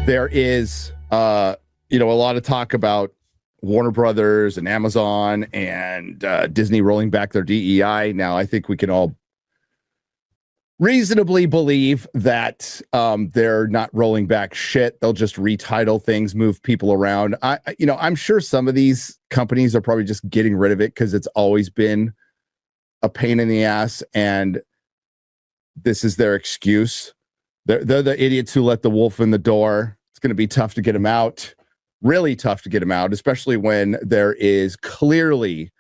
There is, a lot of talk about Warner Brothers and Amazon and Disney rolling back their DEI. Now, I think we can all reasonably believe that they're not rolling back shit. They'll just retitle things, move people around. I'm sure some of these companies are probably just getting rid of it because it's always been a pain in the ass, and this is their excuse. They're the idiots who let the wolf in the door. It's going to be tough to get them out. Really tough to get them out, especially when there is clearly,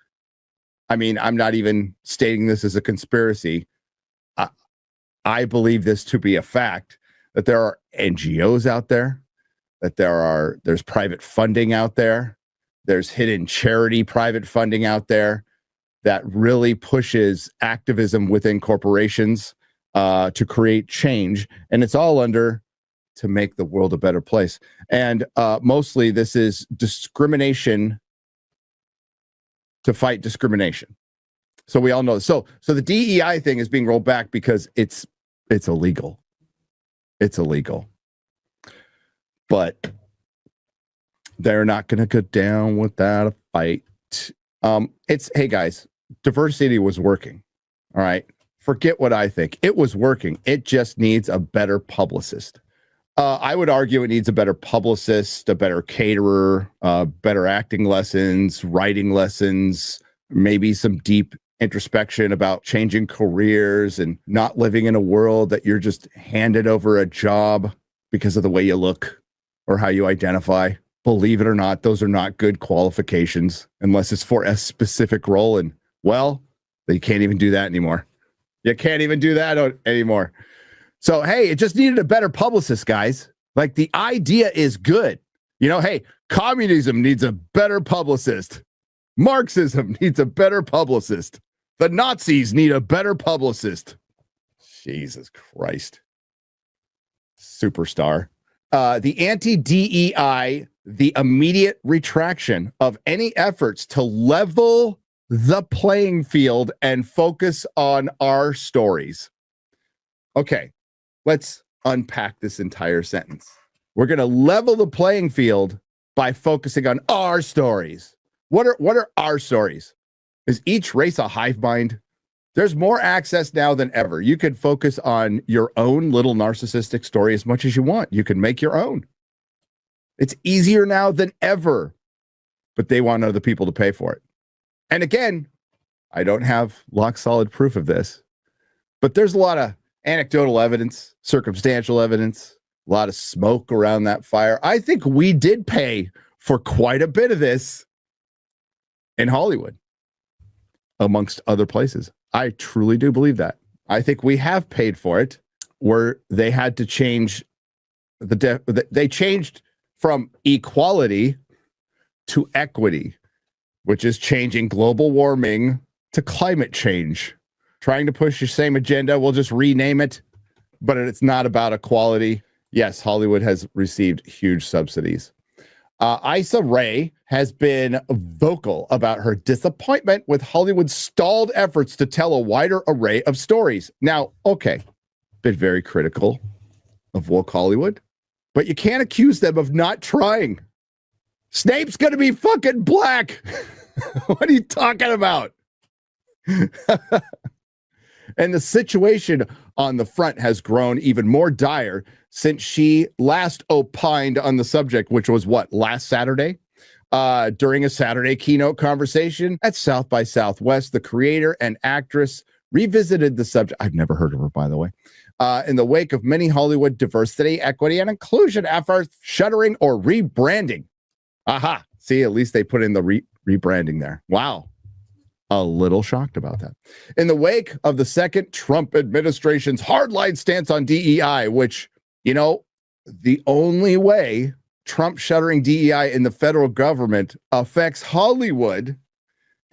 I'm not even stating this as a conspiracy. I believe this to be a fact, that there are NGOs out there, that there's private funding out there, there's hidden charity private funding out there that really pushes activism within corporations to create change, and it's all under to make the world a better place. And mostly this is discrimination to fight discrimination. So we all know. So the DEI thing is being rolled back because it's illegal. It's illegal. But they're not going to go down without a fight. Hey guys, diversity was working. All right. Forget what I think. It was working. It just needs a better publicist. I would argue it needs a better publicist, a better caterer, better acting lessons, writing lessons, maybe some deep introspection about changing careers and not living in a world that you're just handed over a job because of the way you look or how you identify. Believe it or not, those are not good qualifications unless it's for a specific role. And, well, you can't even do that anymore. You can't even do that anymore. So, hey, it just needed a better publicist, guys. Like, the idea is good. Hey, communism needs a better publicist. Marxism needs a better publicist. The Nazis need a better publicist. Jesus Christ. Superstar. The anti-DEI, the immediate retraction of any efforts to level the playing field and focus on our stories. Okay, let's unpack this entire sentence. We're going to level the playing field by focusing on our stories. What are our stories? Is each race a hive mind? There's more access now than ever. You can focus on your own little narcissistic story as much as you want. You can make your own. It's easier now than ever, but they want other people to pay for it. And again, I don't have lock solid proof of this, but there's a lot of anecdotal evidence, circumstantial evidence, a lot of smoke around that fire. I think we did pay for quite a bit of this in Hollywood, amongst other places. I truly do believe that. I think we have paid for it, where they had to change they changed from equality to equity, which is changing global warming to climate change. Trying to push the same agenda, we'll just rename it, but it's not about equality. Yes, Hollywood has received huge subsidies. Issa Rae has been vocal about her disappointment with Hollywood's stalled efforts to tell a wider array of stories. Now, okay, been very critical of woke Hollywood, but you can't accuse them of not trying. Snape's gonna be fucking black. What are you talking about? And the situation on the front has grown even more dire since she last opined on the subject, which was last Saturday? During a Saturday keynote conversation at South by Southwest, the creator and actress revisited the subject. I've never heard of her, by the way. In the wake of many Hollywood diversity, equity, and inclusion efforts, shuttering or rebranding. Aha. See, at least they put in the rebranding there. Wow. A little shocked about that. In the wake of the second Trump administration's hardline stance on DEI, which, the only way Trump shuttering DEI in the federal government affects Hollywood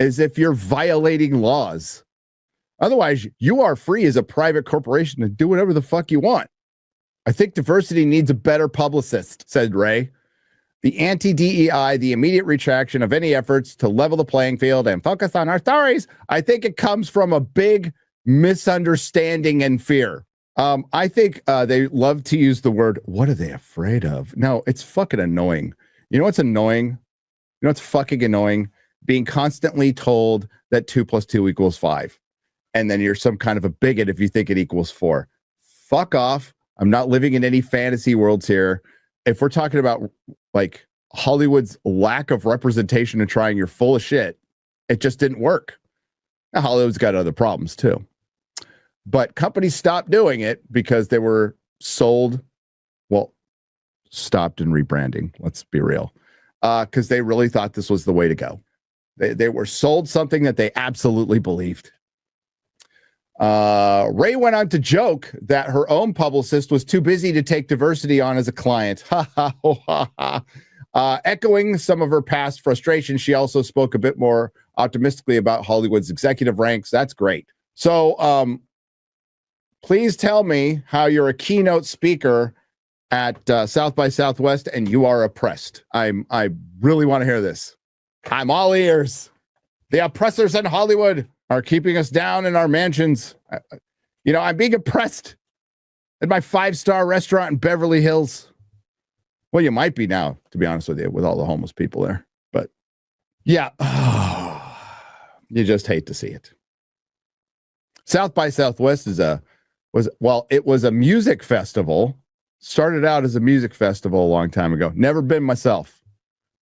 is if you're violating laws. Otherwise, you are free as a private corporation to do whatever the fuck you want. I think diversity needs a better publicist, said Rae. The anti-DEI, the immediate retraction of any efforts to level the playing field and focus on our stories, I think it comes from a big misunderstanding and fear. I think they love to use the word, what are they afraid of? No, it's fucking annoying. You know what's annoying? You know what's fucking annoying? Being constantly told that 2 + 2 = 5. And then you're some kind of a bigot if you think it equals 4. Fuck off. I'm not living in any fantasy worlds here. If we're talking about like Hollywood's lack of representation and trying, you're full of shit. It just didn't work. Now, Hollywood's got other problems too. But companies stopped doing it because they were sold, well, stopped in rebranding. Let's be real. Because they really thought this was the way to go. They were sold something that they absolutely believed. Rae went on to joke that her own publicist was too busy to take diversity on as a client. Echoing some of her past frustration, she also spoke a bit more optimistically about Hollywood's executive ranks. That's great. So please tell me how you're a keynote speaker at South by Southwest and you are oppressed. I really want to hear this. I'm all ears. The oppressors in Hollywood are keeping us down in our mansions. I'm being oppressed at my 5-star restaurant in Beverly Hills. Well, you might be now, to be honest with you, with all the homeless people there. But yeah, you just hate to see it. South by Southwest it was a music festival. Started out as a music festival a long time ago. Never been myself,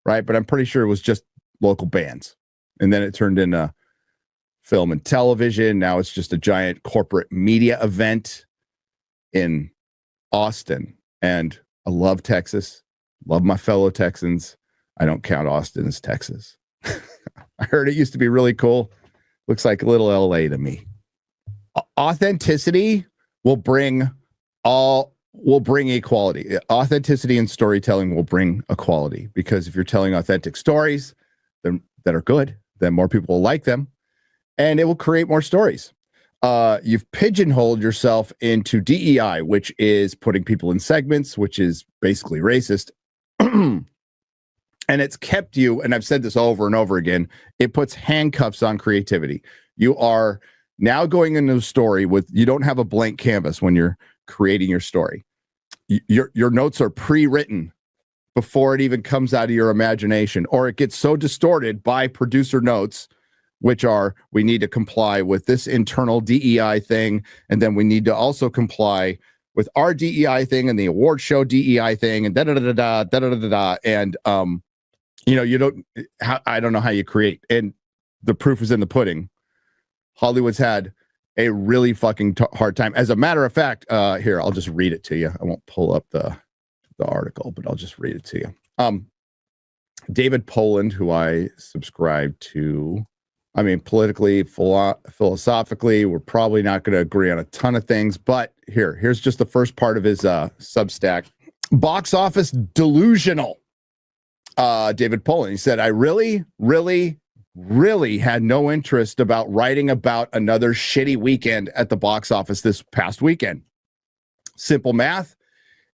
right? But I'm pretty sure it was just local bands. And then it turned into film and television. Now it's just a giant corporate media event in Austin. And I love Texas. Love my fellow Texans. I don't count Austin as Texas. I heard it used to be really cool. Looks like a little LA to me. Authenticity will bring equality. Authenticity and storytelling will bring equality, because if you're telling authentic stories that are good, then more people will like them, and it will create more stories. You've pigeonholed yourself into DEI, which is putting people in segments, which is basically racist. And it's kept you, and I've said this over and over again, it puts handcuffs on creativity. You are now going into a story you don't have a blank canvas when you're creating your story. Your notes are pre-written before it even comes out of your imagination, or it gets so distorted by producer notes, which are, we need to comply with this internal DEI thing, and then we need to also comply with our DEI thing and the award show DEI thing, and da-da-da-da-da, and I don't know how you create, and the proof is in the pudding. Hollywood's had a really fucking hard time. As a matter of fact, here, I'll just read it to you. I won't pull up the article, but I'll just read it to you. David Poland, who I subscribe to, I mean, politically, philosophically, we're probably not going to agree on a ton of things, but here's just the first part of his Substack. Box office delusional. David Poland, he said, I really had no interest about writing about another shitty weekend at the box office this past weekend. Simple math.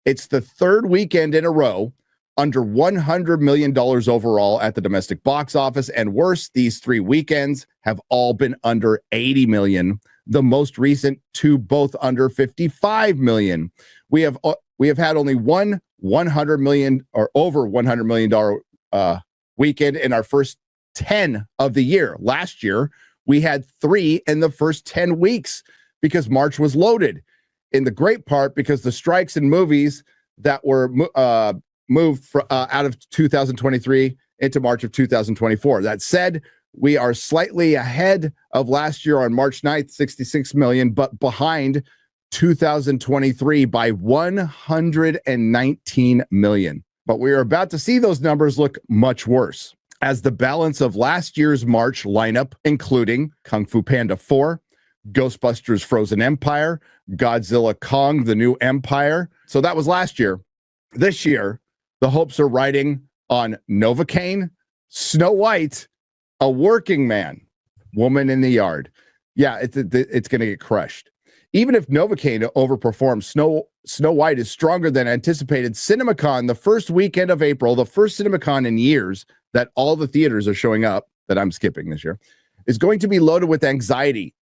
It's the third weekend in a row under $100 million overall at the domestic box office. And worse, these 3 weekends have all been under 80 million. The most recent 2 both under 55 million. We have had only one $100 million or over $100 million weekend in our first 10 of the year. Last year, we had 3 in the first 10 weeks because March was loaded. In the great part, because the strikes in movies that were moved out of 2023 into March of 2024. That said, we are slightly ahead of last year on March 9th, 66 million, but behind 2023 by 119 million. But we are about to see those numbers look much worse, as the balance of last year's March lineup, including Kung Fu Panda 4, Ghostbusters Frozen Empire, Godzilla Kong, The New Empire. So that was last year. This year, the hopes are riding on Novocaine, Snow White, A Working Man, Woman in the Yard. Yeah, it's going to get crushed. Even if Novocaine overperforms, Snow White is stronger than anticipated. CinemaCon, the first weekend of April, the first CinemaCon in years that all the theaters are showing up, that I'm skipping this year, is going to be loaded with anxiety.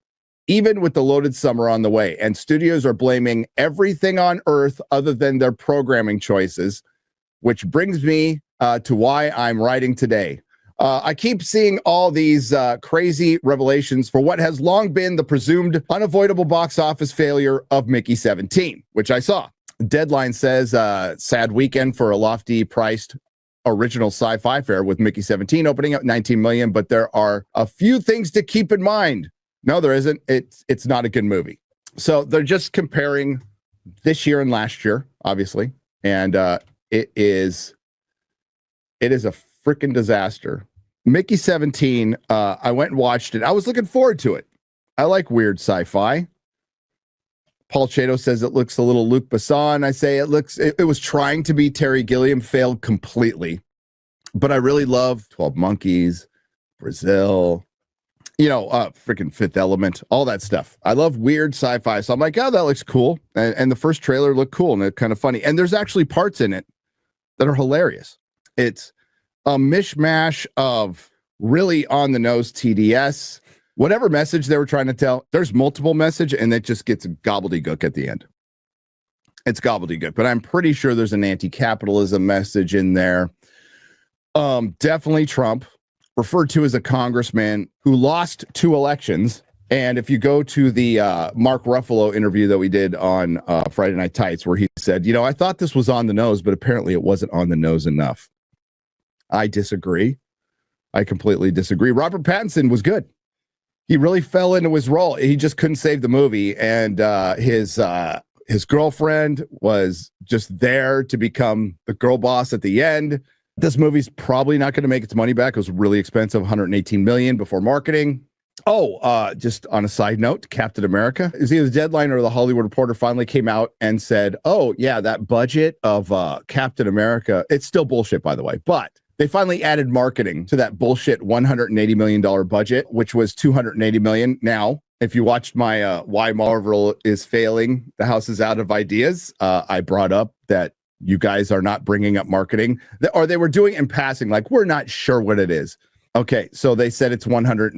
even with the loaded summer on the way. And studios are blaming everything on Earth other than their programming choices, which brings me to why I'm writing today. I keep seeing all these crazy revelations for what has long been the presumed unavoidable box office failure of Mickey 17, which I saw. Deadline says sad weekend for a lofty priced original sci-fi fare with Mickey 17 opening at 19 million, but there are a few things to keep in mind. No, there isn't. It's not a good movie. So they're just comparing this year and last year, obviously, and it is a freaking disaster. Mickey 17, I went and watched it. I was looking forward to it. I like weird sci-fi. Paul Chato says it looks a little Luc Besson. I say it was trying to be Terry Gilliam, failed completely. But I really love 12 Monkeys, Brazil, freaking Fifth Element, all that stuff. I love weird sci-fi. So I'm like, oh, that looks cool. And the first trailer looked cool and it's kind of funny. And there's actually parts in it that are hilarious. It's a mishmash of really on-the-nose TDS. Whatever message they were trying to tell, there's multiple message, and it just gets gobbledygook at the end. It's gobbledygook, but I'm pretty sure there's an anti-capitalism message in there. Definitely Trump, referred to as a congressman who lost 2 elections. And if you go to the Mark Ruffalo interview that we did on Friday Night Tights, where he said, I thought this was on the nose, but apparently it wasn't on the nose enough. I disagree. I completely disagree. Robert Pattinson was good. He really fell into his role. He just couldn't save the movie. And his girlfriend was just there to become the girl boss at the end. This movie's probably not going to make its money back. It was really expensive, $118 million before marketing. Oh, just on a side note, Captain America is either the Deadline or the Hollywood Reporter finally came out and said, oh, yeah, that budget of Captain America, it's still bullshit, by the way, but they finally added marketing to that bullshit $180 million budget, which was $280 million. Now, if you watched my Why Marvel is Failing, the House is Out of Ideas, I brought up that you guys are not bringing up marketing, or they were doing it in passing, like, we're not sure what it is. Okay, so they said it's 100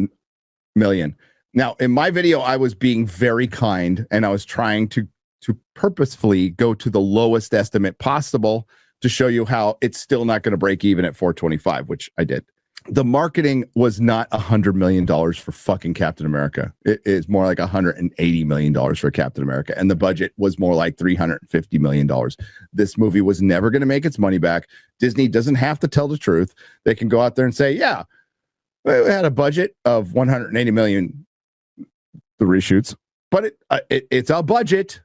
million. Now, in my video, I was being very kind, and I was trying to purposefully go to the lowest estimate possible to show you how it's still not going to break even at 425, which I did. The marketing was not $100 million for fucking Captain America. It is more like $180 million for Captain America. And the budget was more like $350 million. This movie was never going to make its money back. Disney doesn't have to tell the truth. They can go out there and say, yeah, we had a budget of $180 million, the reshoots, but it's a budget.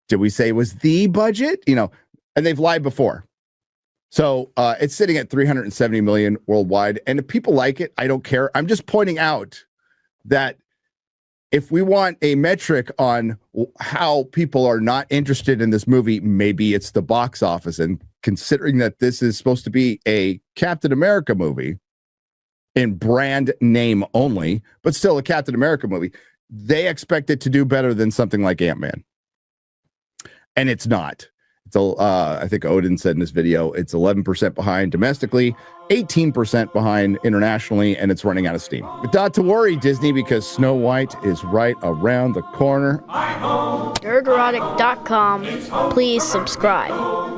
Did we say it was the budget? And they've lied before. So it's sitting at 370 million worldwide. And if people like it, I don't care. I'm just pointing out that if we want a metric on how people are not interested in this movie, maybe it's the box office. And considering that this is supposed to be a Captain America movie in brand name only, but still a Captain America movie, they expect it to do better than something like Ant-Man. And it's not. I think Odin said in this video, it's 11% behind domestically, 18% behind internationally, and it's running out of steam. But not to worry, Disney, because Snow White is right around the corner. Nerdrotic.com. Please subscribe.